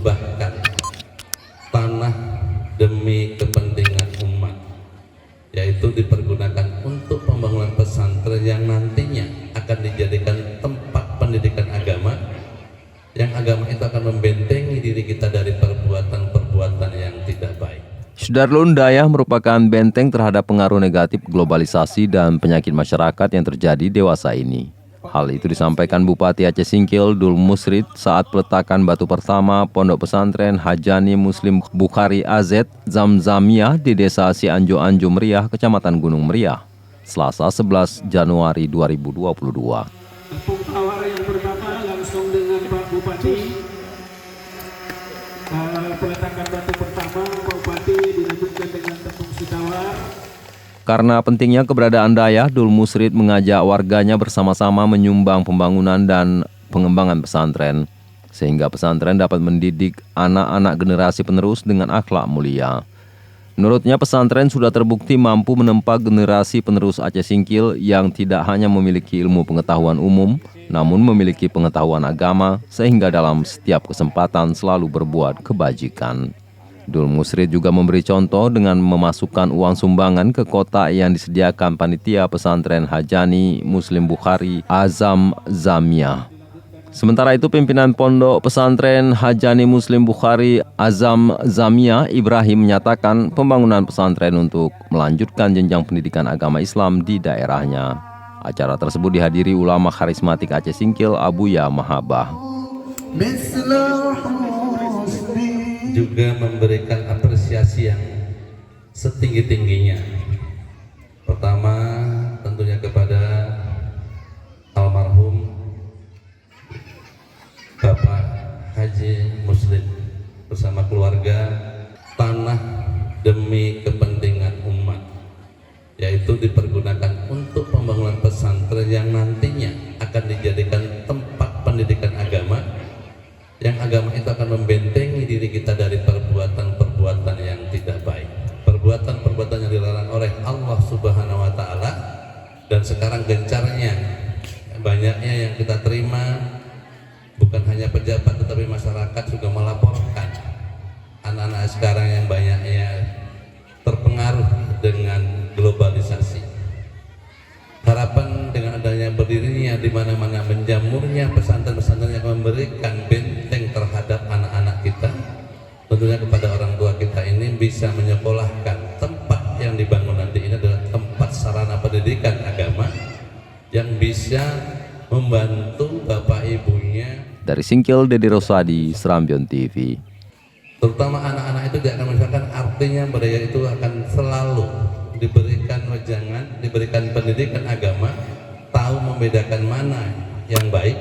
mempersembahkan tanah demi kepentingan umat, yaitu dipergunakan untuk pembangunan pesantren yang nantinya akan dijadikan tempat pendidikan agama, yang agama itu akan membentengi diri kita dari perbuatan-perbuatan yang tidak baik. Sudarlun Dayah merupakan benteng terhadap pengaruh negatif globalisasi dan penyakit masyarakat yang terjadi dewasa ini. Hal itu disampaikan Bupati Aceh Singkil Dul Musrid saat peletakan batu pertama Pondok Pesantren Hajani Muslim Bukhari AZ Zamzamiyah di Desa Cianjo-Anjo Meriah, Kecamatan Gunung Meriah, Selasa 11 Januari 2022. Tepung tawar yang pertama langsung dengan Pak Bupati. Peletakan batu pertama Pak Bupati dilanjutkan dengan tepung sitawar. Karena pentingnya keberadaan Dayah, Dul Musrid mengajak warganya bersama-sama menyumbang pembangunan dan pengembangan pesantren, sehingga pesantren dapat mendidik anak-anak generasi penerus dengan akhlak mulia. Menurutnya, pesantren sudah terbukti mampu menempa generasi penerus Aceh Singkil yang tidak hanya memiliki ilmu pengetahuan umum, namun memiliki pengetahuan agama, sehingga dalam setiap kesempatan selalu berbuat kebajikan. Dul Musrid juga memberi contoh dengan memasukkan uang sumbangan ke kotak yang disediakan panitia pesantren Hajani Muslim Bukhari Azam Zamiyah. Sementara itu, pimpinan Pondok Pesantren Hajani Muslim Bukhari Azam Zamiyah Ibrahim menyatakan pembangunan pesantren untuk melanjutkan jenjang pendidikan agama Islam di daerahnya. Acara tersebut dihadiri ulama karismatik Aceh Singkil Abuya Mahabah. Juga memberikan apresiasi yang setinggi-tingginya. Pertama, tentunya kepada almarhum Bapak Haji Muslim bersama keluarga, tanah demi kepentingan umat, yaitu dipergunakan untuk pembangunan pesantren yang nantinya akan dijadikan tempat pendidikan agama, yang agama itu akan membentengi diri kita dari perbuatan-perbuatan yang tidak baik, perbuatan-perbuatan yang dilarang oleh Allah Subhanahu wa Ta'ala. Dan sekarang gencarnya, banyaknya yang kita terima, bukan hanya pejabat tetapi masyarakat juga melaporkan anak-anak sekarang yang banyaknya terpengaruh dengan globalisasi. Harapan dengan adanya berdirinya di mana-mana menjamurnya pesantren-pesantren yang memberikan benteng terhadap anak-anak kita, tentunya kepada orang tua kita ini bisa menyekolahkan. Tempat yang dibangun nanti ini adalah tempat sarana pendidikan agama yang bisa membantu bapak ibunya. Dari Singkil, Dedi Rosadi, Serambion TV. Terutama anak-anak itu tidak akan merasakan, artinya mereka itu akan selalu diberikan wejangan, diberikan pendidikan agama, tahu membedakan mana yang baik,